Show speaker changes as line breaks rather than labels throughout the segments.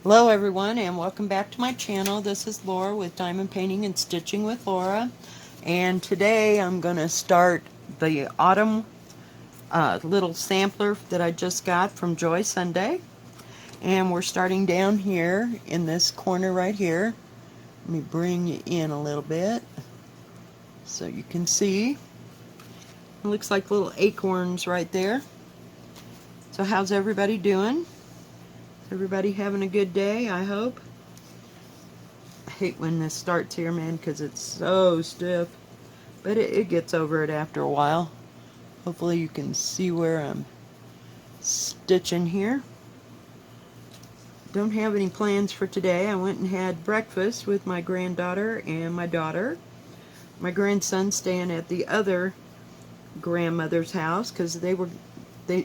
Hello everyone and welcome back to my channel. This is Laura with Diamond Painting and Stitching with Laura, and today I'm going to start the autumn little sampler that I just got from Joy Sunday, and we're starting down here in this corner right here. Let me bring you in a little bit so you can see. It looks like little acorns right there. So how's everybody doing? Is everybody having a good day, I hope? I hate when this starts here, man, because it's so stiff. But it gets over it after a while. Hopefully you can see where I'm stitching here. Don't have any plans for today. I went and had breakfast with my granddaughter and my daughter. My grandson's staying at the other grandmother's house because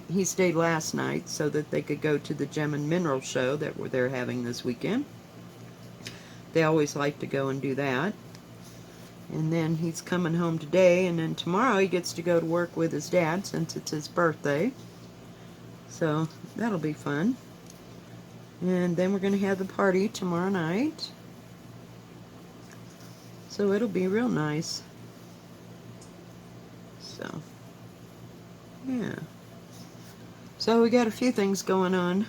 he stayed last night so that they could go to the Gem and Mineral show that they're having this weekend. They always like to go and do that. And then he's coming home today, and then tomorrow he gets to go to work with his dad since it's his birthday. So that'll be fun. And then we're going to have the party tomorrow night. So it'll be real nice. So, yeah. So we got a few things going on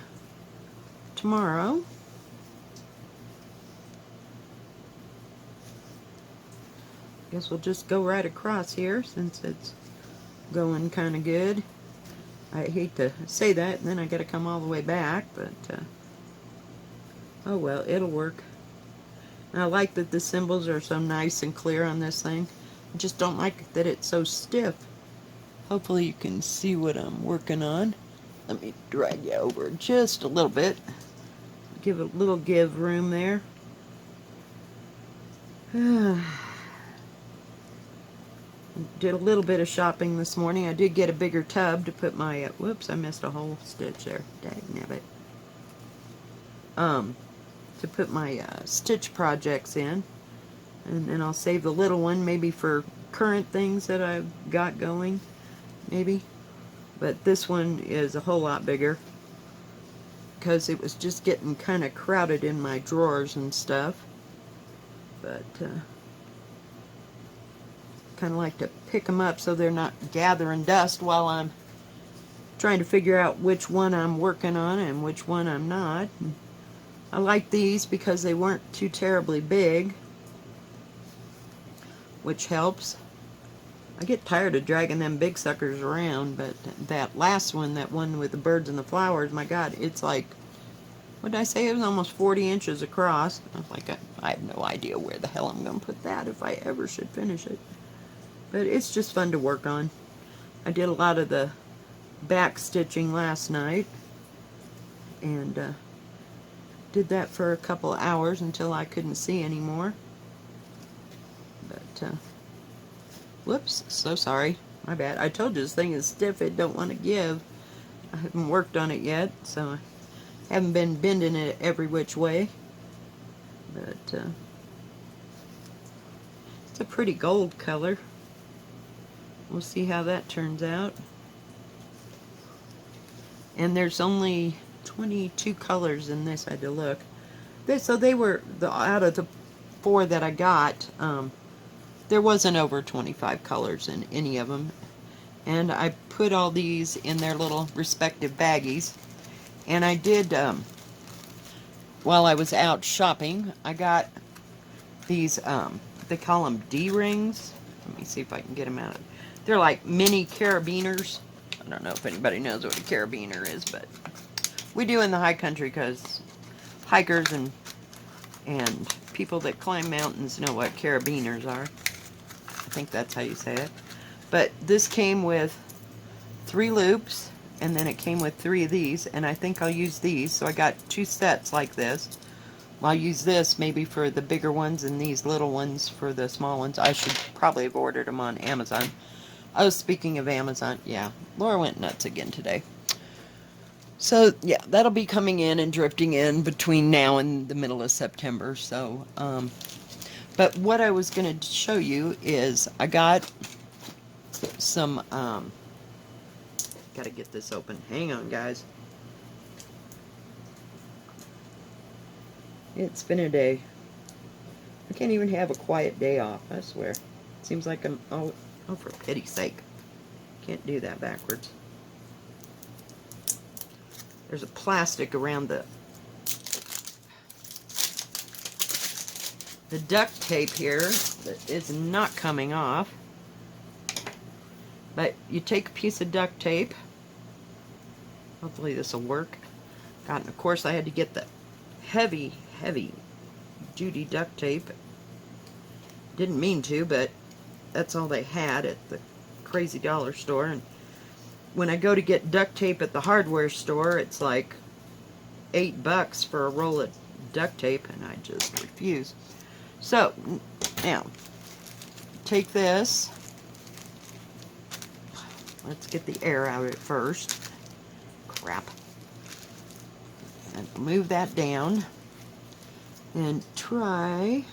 tomorrow. Guess we'll just go right across here since it's going kind of good. I hate to say that, and then I got to come all the way back, but oh well, it'll work. And I like that the symbols are so nice and clear on this thing. I just don't like that it's so stiff. Hopefully you can see what I'm working on. Let me drag you over just a little bit. Give a little give room there. Did a little bit of shopping this morning. I did get a bigger tub to put my, whoops, I missed a whole stitch there. Dagnabbit. To put my stitch projects in. And then I'll save the little one maybe for current things that I've got going, maybe. But this one is a whole lot bigger because it was just getting kind of crowded in my drawers and stuff. But kind of like to pick them up so they're not gathering dust while I'm trying to figure out which one I'm working on and which one I'm not. And I like these because they weren't too terribly big, which helps. I get tired of dragging them big suckers around, but that last one, that one with the birds and the flowers, my God, it's like, what did I say? It was almost 40 inches across. I was like, I have no idea where the hell I'm going to put that if I ever should finish it. But it's just fun to work on. I did a lot of the back stitching last night, and did that for a couple of hours until I couldn't see anymore. But, whoops, so sorry. My bad. I told you this thing is stiff. It don't want to give. I haven't worked on it yet, so I haven't been bending it every which way. But it's a pretty gold color. We'll see how that turns out. And there's only 22 colors in this. I had to look. So they were, out of the 4 that I got, there wasn't over 25 colors in any of them. And I put all these in their little respective baggies. And I did, while I was out shopping, I got these, they call them D-rings. Let me see if I can get them out. They're like mini carabiners. I don't know if anybody knows what a carabiner is, but we do in the high country because hikers and people that climb mountains know what carabiners are. I think that's how you say it. But this came with 3 loops, and then it came with 3 of these, and I think I'll use these. So I got 2 sets like this. I'll use this maybe for the bigger ones and these little ones for the small ones. I should probably have ordered them on Amazon. Oh, speaking of Amazon, yeah, Laura went nuts again today. So, yeah, that'll be coming in and drifting in between now and the middle of September. So, but what I was going to show you is I got some, gotta get this open. Hang on, guys. It's been a day. I can't even have a quiet day off, I swear. Seems like I'm, oh, for pity's sake. Can't do that backwards. There's a plastic around the duct tape here that is not coming off. But you take a piece of duct tape. Hopefully this will work. God, and of course I had to get the heavy duty duct tape. Didn't mean to, but that's all they had at the crazy dollar store. And when I go to get duct tape at the hardware store, it's like $8 for a roll of duct tape, and I just refuse. So now take this. Let's get the air out of it first. Crap. And move that down and try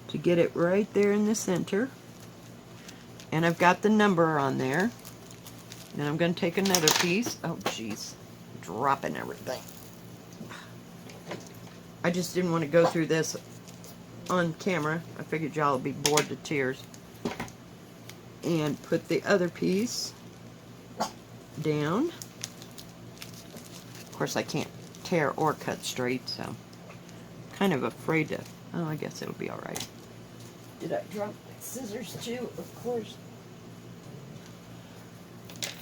to get it right there in the center. And I've got the number on there. And I'm going to take another piece. Oh, jeez. Dropping everything. I just didn't want to go through this on camera. I figured y'all would be bored to tears. And put the other piece down. Of course, I can't tear or cut straight, so I'm kind of afraid to. Oh, I guess it'll be alright. Did I drop my scissors too? Of course.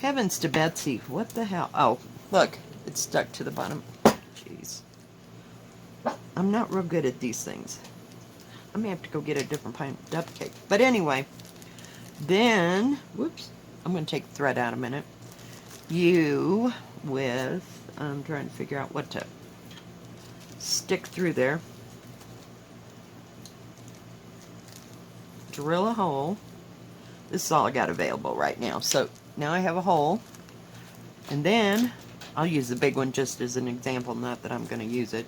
Heavens to Betsy, what the hell? Oh, look, it's stuck to the bottom. Jeez. I'm not real good at these things. I may have to go get a different kind of duct tape. But anyway, then, whoops, I'm going to take the thread out a minute. I'm trying to figure out what to stick through there. Drill a hole. This is all I got available right now. So now I have a hole. And then I'll use the big one just as an example, not that I'm going to use it.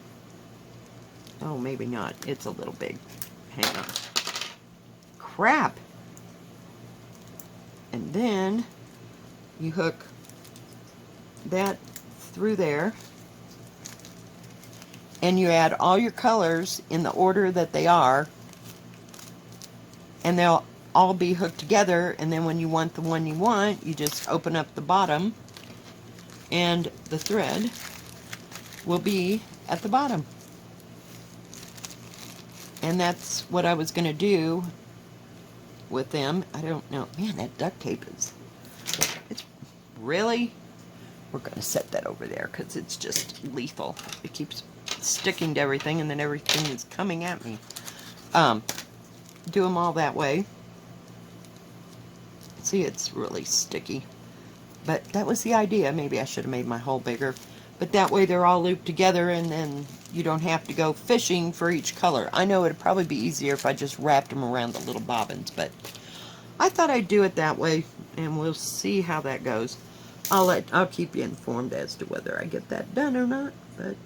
Oh, maybe not. It's a little big. Hang on. Crap. And then you hook that through there. And you add all your colors in the order that they are. And they'll all be hooked together. And then when you want the one you want, you just open up the bottom. And the thread will be at the bottom. And that's what I was going to do with them. I don't know. Man, that duct tape it's really, we're going to set that over there because it's just lethal. It keeps sticking to everything, and then everything is coming at me. Do them all that way. See, it's really sticky. But that was the idea. Maybe I should have made my hole bigger. But that way they're all looped together, and then you don't have to go fishing for each color. I know it'd probably be easier if I just wrapped them around the little bobbins, but I thought I'd do it that way, and we'll see how that goes. I'll keep you informed as to whether I get that done or not, but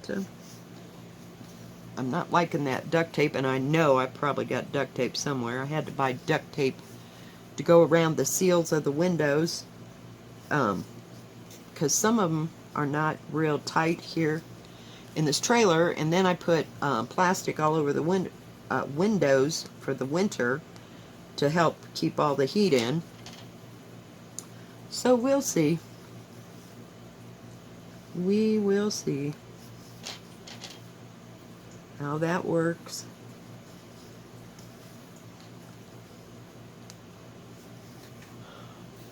I'm not liking that duct tape, and I know I probably got duct tape somewhere. I had to buy duct tape to go around the seals of the windows, because some of them are not real tight here in this trailer, and then I put plastic all over the windows for the winter to help keep all the heat in. So we'll see. We will see how that works.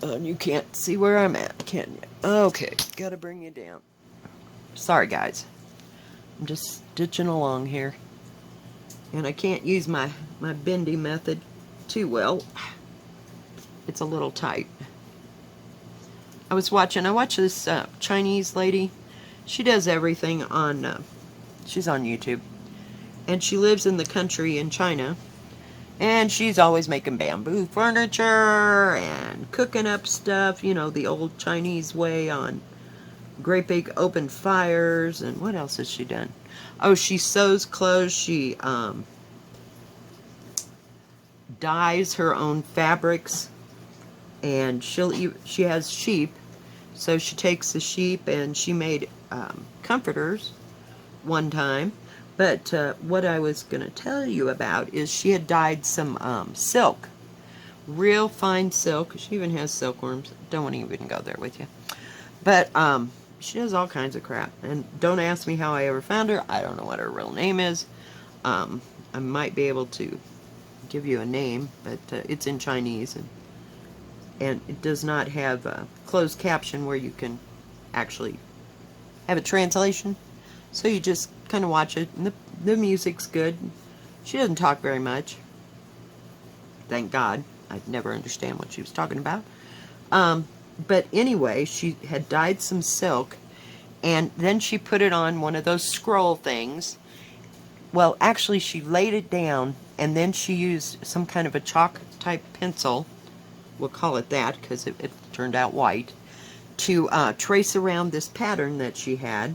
And you can't see where I'm at, can you? Okay, gotta bring you down. Sorry, guys. I'm just stitching along here. And I can't use my bendy method too well. It's a little tight. I watch this Chinese lady. She does everything on, she's on YouTube. And she lives in the country in China. And she's always making bamboo furniture and cooking up stuff, you know, the old Chinese way on great big open fires. And what else has she done? Oh, she sews clothes. She dyes her own fabrics. And she has sheep. So she takes the sheep, and she made comforters one time But what I was going to tell you about is she had dyed some silk, real fine silk. She even has silkworms. Don't want to even go there with you. But she does all kinds of crap. And don't ask me how I ever found her. I don't know what her real name is. I might be able to give you a name, but it's in Chinese, and it does not have a closed caption where you can actually have a translation. So you just kind of watch it, and the music's good. She doesn't talk very much. Thank God. I'd never understand what she was talking about. But anyway, she had dyed some silk, and then she put it on one of those scroll things. Well, actually, she laid it down, and then she used some kind of a chalk-type pencil, we'll call it that because it turned out white, to trace around this pattern that she had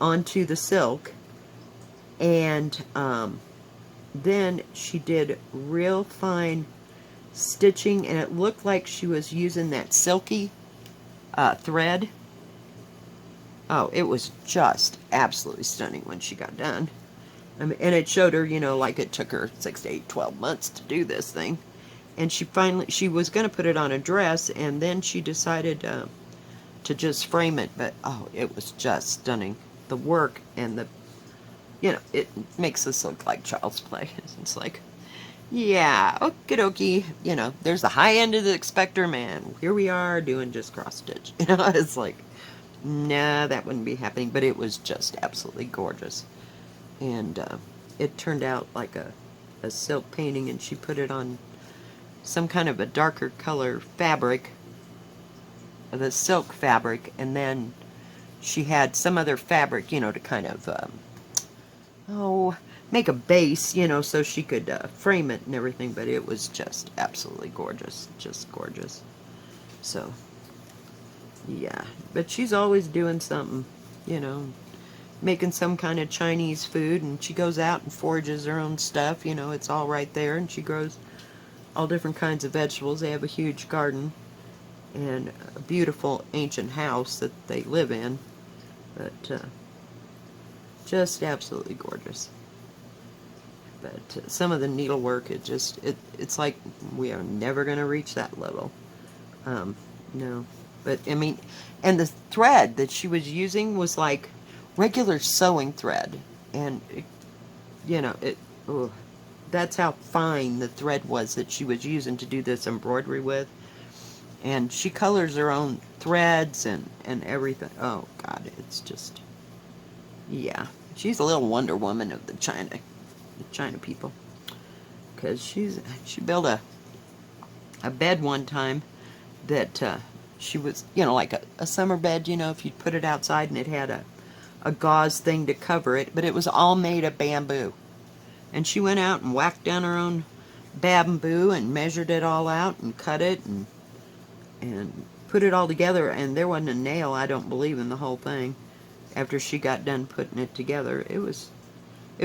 onto the silk. And then she did real fine stitching, and it looked like she was using that silky thread. Oh, it was just absolutely stunning when she got done. I mean, and it showed her, you know, like it took her 6 to 8, 12 months to do this thing. And she was going to put it on a dress, and then she decided to just frame it. But, oh, it was just stunning. The work and it makes this look like child's play. It's like, yeah, okie dokie. There's the high end of the spectrum, and here we are doing just cross stitch. It's like, nah, that wouldn't be happening. But it was just absolutely gorgeous. And it turned out like a silk painting, and she put it on some kind of a darker color fabric, the silk fabric, and then she had some other fabric, to kind of, make a base, so she could frame it and everything, but it was just absolutely gorgeous, just gorgeous. So, yeah, but she's always doing something, making some kind of Chinese food, and she goes out and forages her own stuff, it's all right there, and she grows all different kinds of vegetables. They have a huge garden and a beautiful ancient house that they live in, but just absolutely gorgeous. But some of the needlework, it's like we are never going to reach that level. No. But, I mean, and the thread that she was using was like regular sewing thread. And, that's how fine the thread was that she was using to do this embroidery with. And she colors her own threads and everything. Oh, God, it's just, yeah. She's a little Wonder Woman of the China people. Because she built a bed one time that she was, like a summer bed, if you put it outside, and it had a gauze thing to cover it, but it was all made of bamboo. And she went out and whacked down her own bamboo and measured it all out and cut it and put it all together, and there wasn't a nail, I don't believe, in the whole thing. After she got done putting it together, it was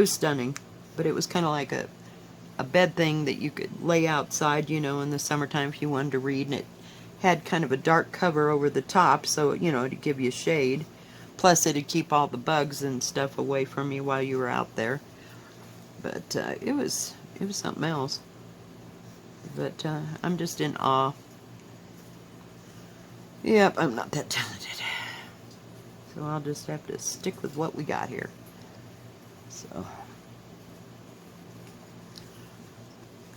stunning. But it was kind of like a bed thing that you could lay outside, in the summertime if you wanted to read, and it had kind of a dark cover over the top, so, it'd give you shade. Plus, it'd keep all the bugs and stuff away from you while you were out there. But it was something else. But I'm just in awe. Yep, I'm not that talented. So I'll just have to stick with what we got here. So,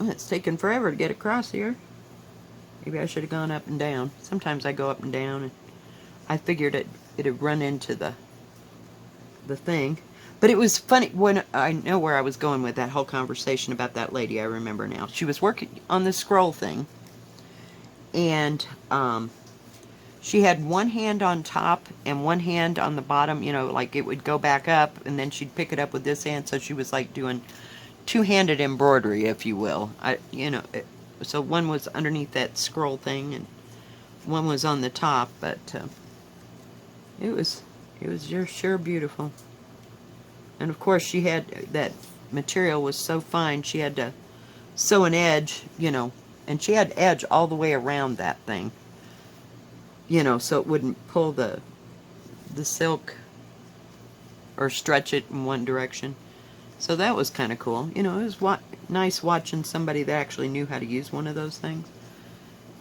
it's taken forever to get across here. Maybe I should have gone up and down. Sometimes I go up and down, and I figured it'd run into the thing. But it was funny, when I know where I was going with that whole conversation about that lady, I remember now. She was working on the scroll thing, and she had one hand on top and one hand on the bottom, like it would go back up, and then she'd pick it up with this hand, so she was like doing two-handed embroidery, if you will. So one was underneath that scroll thing, and one was on the top, but it was just sure beautiful. And of course, she had that material was so fine, she had to sew an edge, and she had edge all the way around that thing, so it wouldn't pull the silk or stretch it in one direction. So that was kind of cool. You know, it was nice watching somebody that actually knew how to use one of those things.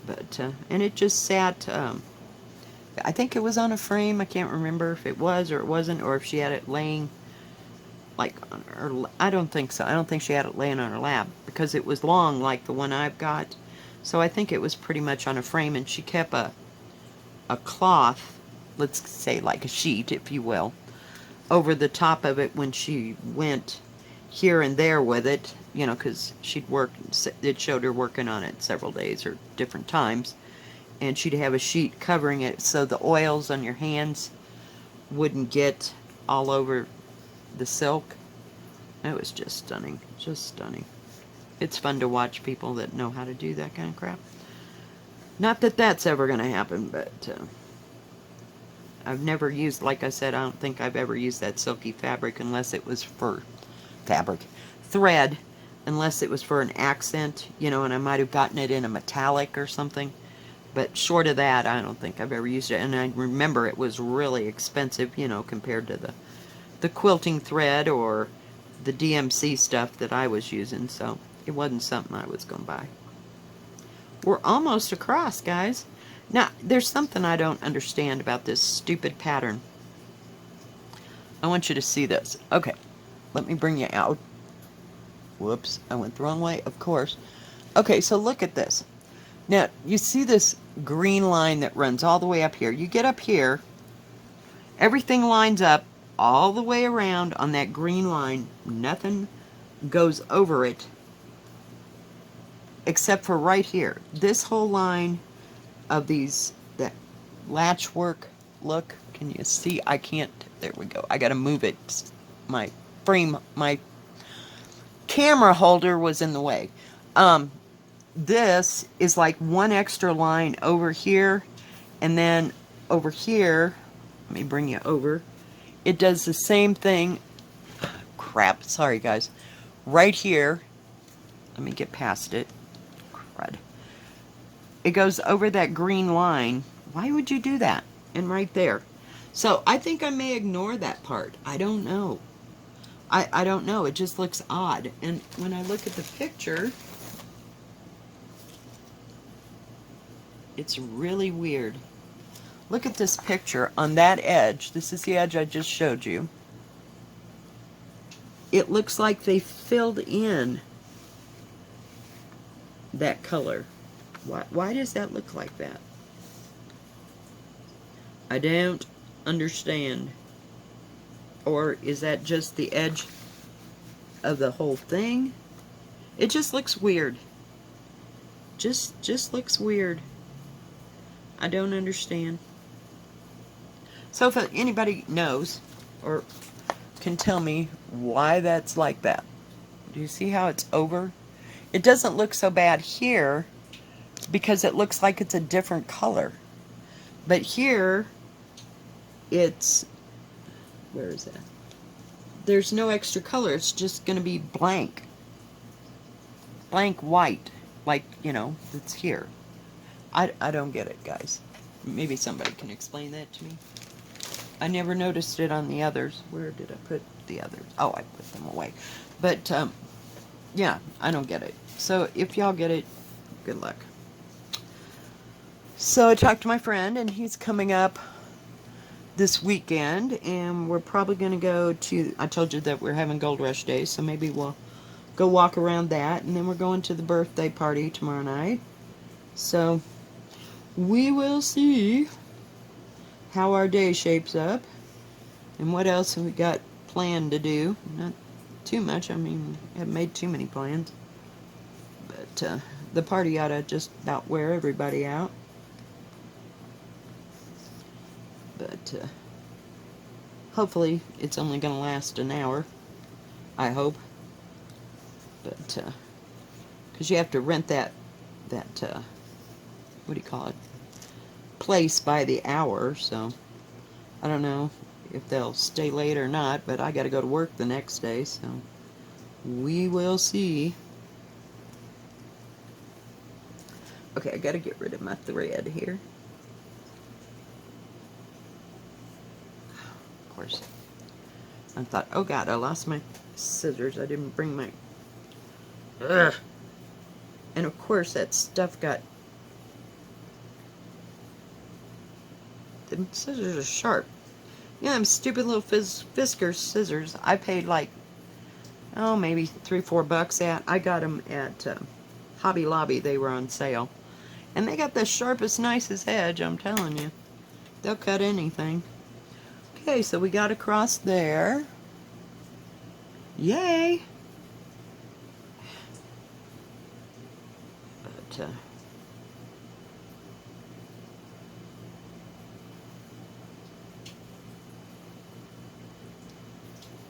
But and it just sat. I think it was on a frame. I can't remember if it was or it wasn't, or if she had it laying like on her. I don't think so. I don't think she had it laying on her lap because it was long like the one I've got. So I think it was pretty much on a frame, and she kept a cloth, let's say like a sheet, if you will, over the top of it when she went here and there with it, you know, because she'd work, it showed her working on it several days or different times, and she'd have a sheet covering it so the oils on your hands wouldn't get all over the silk. It was just stunning, just stunning. It's fun to watch people that know how to do that kind of crap. Not that that's ever going to happen, but I've never used, like I said, I don't think I've ever used that silky fabric unless it was for thread, unless it was for an accent, you know, and I might have gotten it in a metallic or something. But short of that, I don't think I've ever used it. And I remember it was really expensive, you know, compared to the quilting thread or the DMC stuff that I was using. So it wasn't something I was going to buy. We're almost across, guys. Now, there's something I don't understand about this stupid pattern. I want you to see this. Okay, let me bring you out. Whoops, I went the wrong way, of course. Okay, so look at this. Now, you see this green line that runs all the way up here. You get up here, everything lines up all the way around on that green line. Nothing goes over it except for right here. This whole line of these, that latch work, look, can you see? I can't, there we go. I gotta move it. My frame, my camera holder was in the way. This is like one extra line over here, and then over here, let me bring you over. It does the same thing. Crap, sorry guys. Right here, let me get past it. Crud. It goes over that green line. Why would you do that? And right there. So I think I may ignore that part. I don't know. I don't know. It just looks odd. And when I look at the picture, it's really weird. Look at this picture on that edge. This is the edge I just showed you. It looks like they filled in that color. Why does that look like that? I don't understand. Or is that just the edge of the whole thing? It just looks weird. Just looks weird. I don't understand. So if anybody knows or can tell me why that's like that. Do you see how it's over? It doesn't look so bad here because it looks like it's a different color. But here, it's, where is that? There's no extra color. It's just going to be blank. Blank white. Like, you know, it's here. I don't get it, guys. Maybe somebody can explain that to me. I never noticed it on the others. Where did I put the others? Oh, I put them away. But, yeah, I don't get it. So, if y'all get it, good luck. So, I talked to my friend, and he's coming up this weekend, and we're probably going to go to, I told you that we're having Gold Rush Day, so maybe we'll go walk around that, and then we're going to the birthday party tomorrow night. So, we will see how our day shapes up, and what else have we got planned to do. Not too much, I mean, I haven't made too many plans. But the party ought to just about wear everybody out. But hopefully it's only going to last an hour, I hope. But, because you have to rent that what do you call it, place by the hour, so I don't know if they'll stay late or not, but I got to go to work the next day, so we will see. Okay, I got to get rid of my thread here. Of course. I thought, oh God, I lost my scissors. I didn't bring my... Ugh. And of course that stuff got... The scissors are sharp. Yeah, them stupid little Fiskars scissors. I paid like, oh, maybe $3-4 at. I got them at Hobby Lobby. They were on sale. And they got the sharpest, nicest edge, I'm telling you. They'll cut anything. Okay, so we got across there. Yay! But,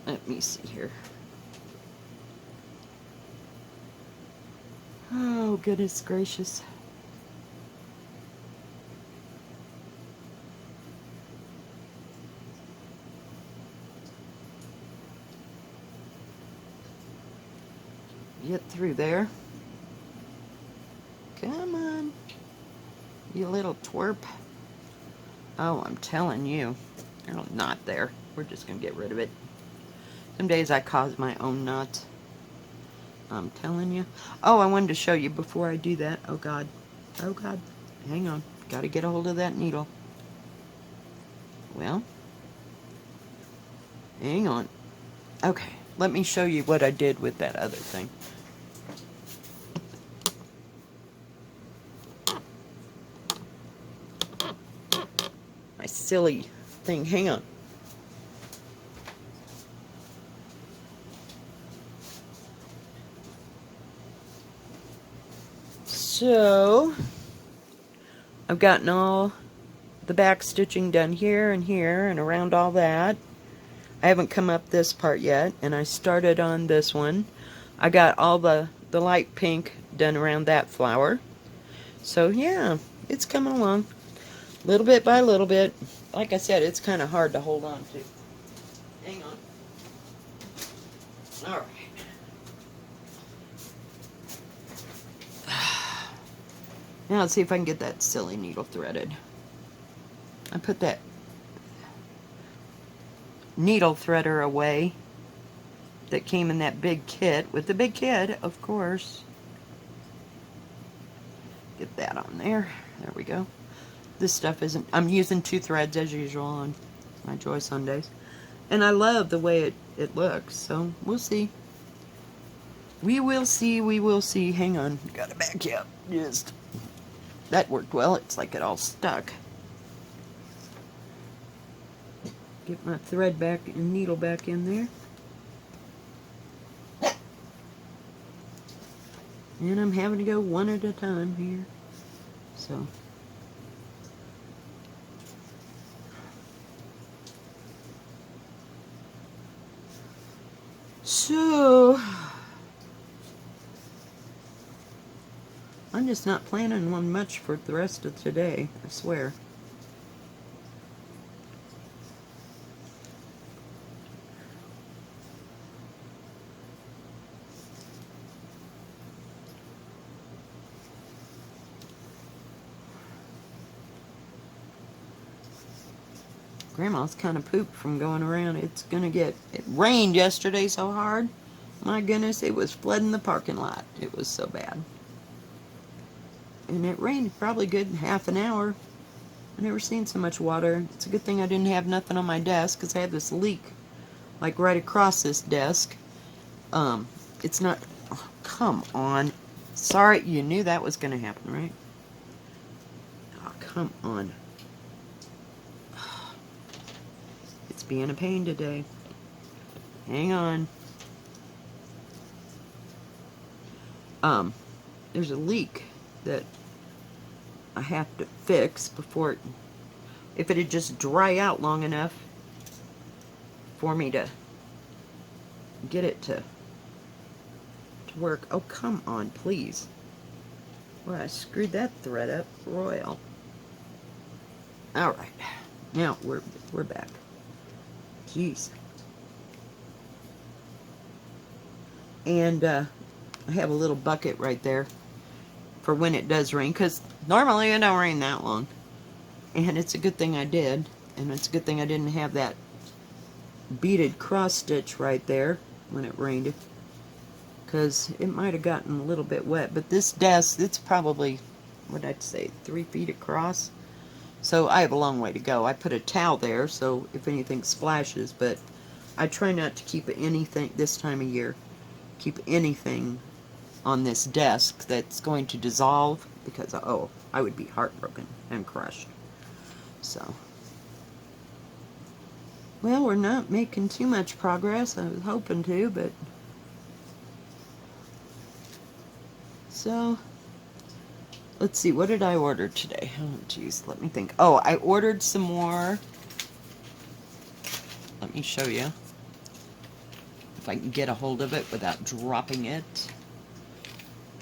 let me see here. Oh, goodness gracious. Get through there. Come on, you little twerp. Oh, I'm telling you, they're not there. We're just gonna get rid of it. Some days I cause my own knots. I'm telling you. Oh, I wanted to show you before I do that. Oh God. Oh God. Hang on. Gotta get a hold of that needle. Well, hang on. Okay, let me show you what I did with that other thing. My silly thing. Hang on. So, I've gotten all the back stitching done here and here and around all that. I haven't come up this part yet, and I started on this one. I got all the light pink done around that flower. So yeah, it's coming along. Little bit by little bit. Like I said, it's kind of hard to hold on to. Hang on. Alright. Now let's see if I can get that silly needle threaded. I put that needle threader away that came in that big kit with the big kid, of course. Get that on there. There we go. This stuff isn't... I'm using 2 threads as usual on my Joy Sundays. And I love the way it looks, so we'll see. We will see, we will see. Hang on, gotta back you up. Just... That worked well. It's like it all stuck. Get my thread back and needle back in there. And I'm having to go one at a time here. So. I'm just not planning on much for the rest of today, I swear. Grandma's kind of pooped from going around. It's gonna get... It rained yesterday so hard. My goodness, it was flooding the parking lot. It was so bad. And it rained probably good half an hour. I've never seen so much water. It's a good thing I didn't have nothing on my desk, because I had this leak like right across this desk. It's not... Oh, come on. Sorry, you knew that was going to happen, right? Oh, come on. It's being a pain today. Hang on. There's a leak that I have to fix before it... If it'd just dry out long enough for me to get it to work. Oh, come on, please. Well, I screwed that thread up royal. Alright. Now, we're back. Jeez. And, I have a little bucket right there for when it does rain, because normally it don't rain that long. And it's a good thing I did. And it's a good thing I didn't have that beaded cross stitch right there when it rained, because it might have gotten a little bit wet. But this desk, it's probably, what I'd say, 3 feet across. So I have a long way to go. I put a towel there so if anything splashes, but I try not to keep anything this time of year, keep anything on this desk that's going to dissolve, because, oh, I would be heartbroken and crushed. So, well, we're not making too much progress. I was hoping to, but... So, let's see, what did I order today? Oh, geez, let me think. Oh, I ordered some more. Let me show you. If I can get a hold of it without dropping it.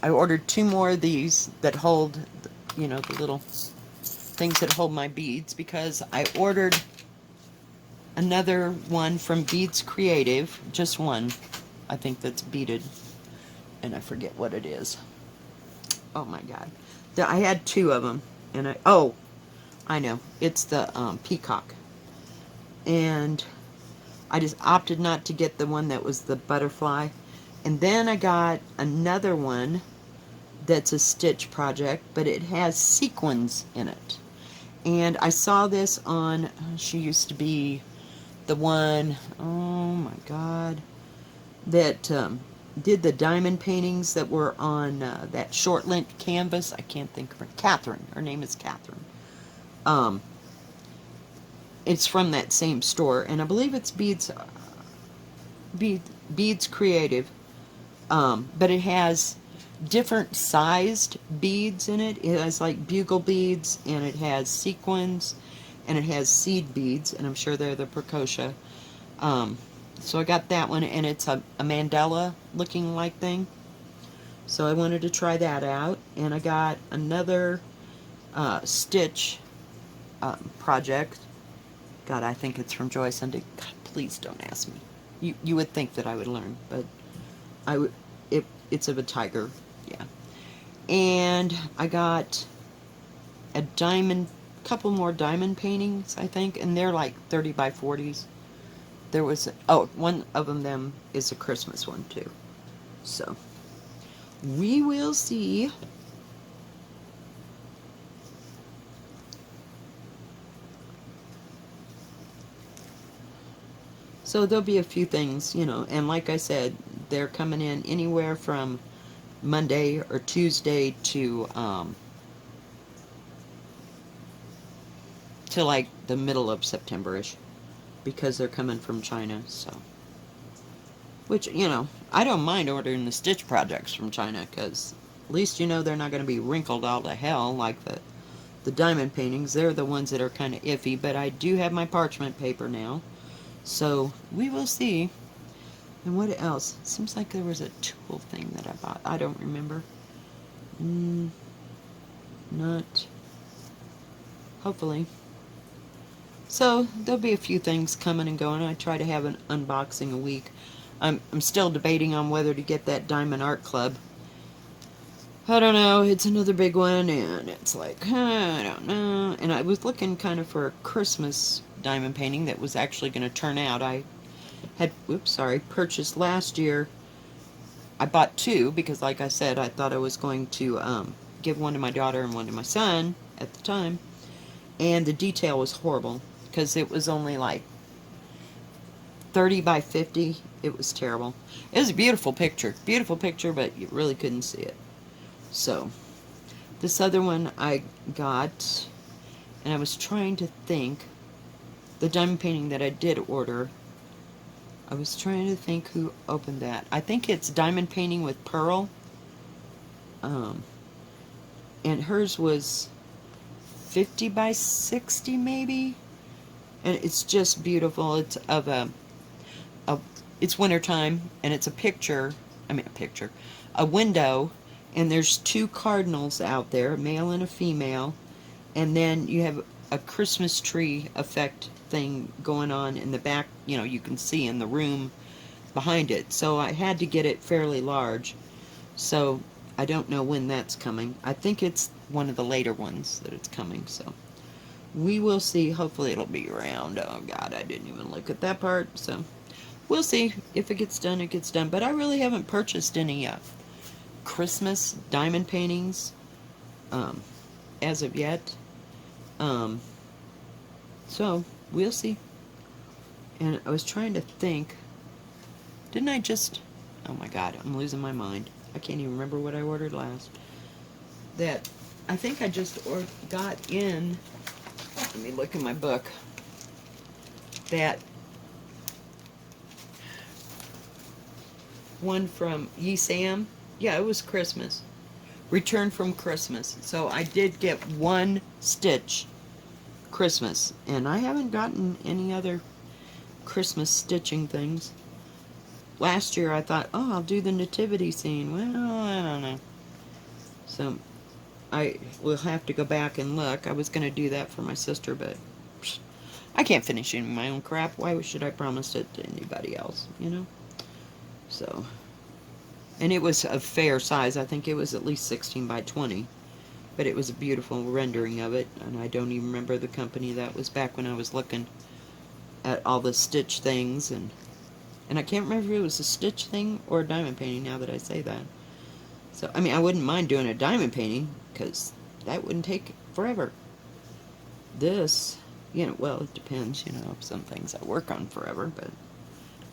I ordered 2 more of these that hold, you know, the little things that hold my beads, because I ordered another one from Beads Creative, just one, I think, that's beaded, and I forget what it is. Oh my god. I had 2 of them, and I know, it's the peacock, and I just opted not to get the one that was the butterfly. And then I got another one that's a stitch project, but it has sequins in it. And I saw this on, she used to be the one, oh my god, that did the diamond paintings that were on that short length canvas. I can't think of her. Catherine. Her name is Catherine. It's from that same store, and I believe it's Beads Creative. But it has different sized beads in it. It has like bugle beads, and it has sequins, and it has seed beads, and I'm sure they're the Precocia. So I got that one, and it's a mandala looking like thing. So I wanted to try that out, and I got another stitch project. God, I think it's from Joy Sunday. God, please don't ask me. You would think that I would learn, but I would. It's of a tiger, yeah. And I got a couple more diamond paintings, I think, and they're like 30 by 40s. There was, one of them is a Christmas one too. So, we will see. So there'll be a few things, you know, and like I said, they're coming in anywhere from Monday or Tuesday to like the middle of September-ish, because they're coming from China, so. Which, you know, I don't mind ordering the stitch projects from China, because at least, you know, they're not going to be wrinkled all to hell like the diamond paintings. They're the ones that are kind of iffy, but I do have my parchment paper now. So, we will see. And what else? It seems like there was a tool thing that I bought. I don't remember. Not. Hopefully. So, there'll be a few things coming and going. I try to have an unboxing a week. I'm still debating on whether to get that Diamond Art Club. I don't know. It's another big one, and it's like, I don't know. And I was looking kind of for a Christmas diamond painting that was actually going to turn out. I had, purchased last year. I bought 2 because, like I said, I thought I was going to give one to my daughter and one to my son at the time. And the detail was horrible because it was only like 30 by 50. It was terrible. It was a beautiful picture, but you really couldn't see it. So, this other one I got, and I was trying to think, the diamond painting that I did order, I was trying to think who opened that. I think it's Diamond Painting with Pearl. And hers was 50 by 60 maybe. And it's just beautiful. It's of it's wintertime, and it's a window, and there's 2 cardinals out there, a male and a female, and then you have a Christmas tree effect thing going on in the back, you know, you can see in the room behind it. So I had to get it fairly large. So I don't know when that's coming. I think it's one of the later ones that it's coming, so we will see. Hopefully it'll be around. Oh God, I didn't even look at that part. So we'll see. If it gets done, it gets done. But I really haven't purchased any Christmas diamond paintings as of yet. Um, so we'll see. And I was trying to think. Didn't I just... Oh my God, I'm losing my mind. I can't even remember what I ordered last. That I think I just got in... Let me look in my book. That one from Ye Sam. Yeah, it was Christmas. Return from Christmas. So I did get one Stitch Christmas. And I haven't gotten any other Christmas stitching things. Last year I thought, oh, I'll do the nativity scene. Well, I don't know. So I will have to go back and look. I was going to do that for my sister, but I can't finish any of my own crap. Why should I promise it to anybody else, you know? So, and it was a fair size. I think it was at least 16 by 20. But it was a beautiful rendering of it. And I don't even remember the company. That was back when I was looking at all the Stitch things. And I can't remember if it was a Stitch thing or a diamond painting now that I say that. So, I mean, I wouldn't mind doing a diamond painting, because that wouldn't take forever. This, you know, well, it depends, you know, some things I work on forever, but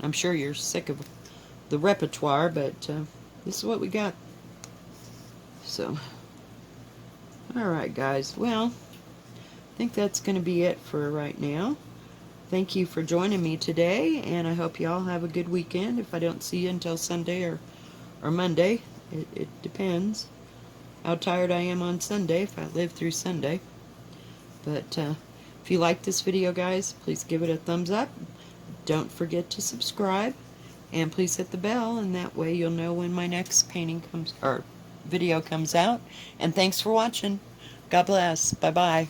I'm sure you're sick of the repertoire, but this is what we got. So, alright guys, well, I think that's going to be it for right now. Thank you for joining me today, and I hope you all have a good weekend. If I don't see you until Sunday or Monday, it depends how tired I am on Sunday, if I live through Sunday. But if you like this video, guys, please give it a thumbs up. Don't forget to subscribe, and please hit the bell, and that way you'll know when my next painting comes, or video comes out. And thanks for watching. God bless. Bye-bye.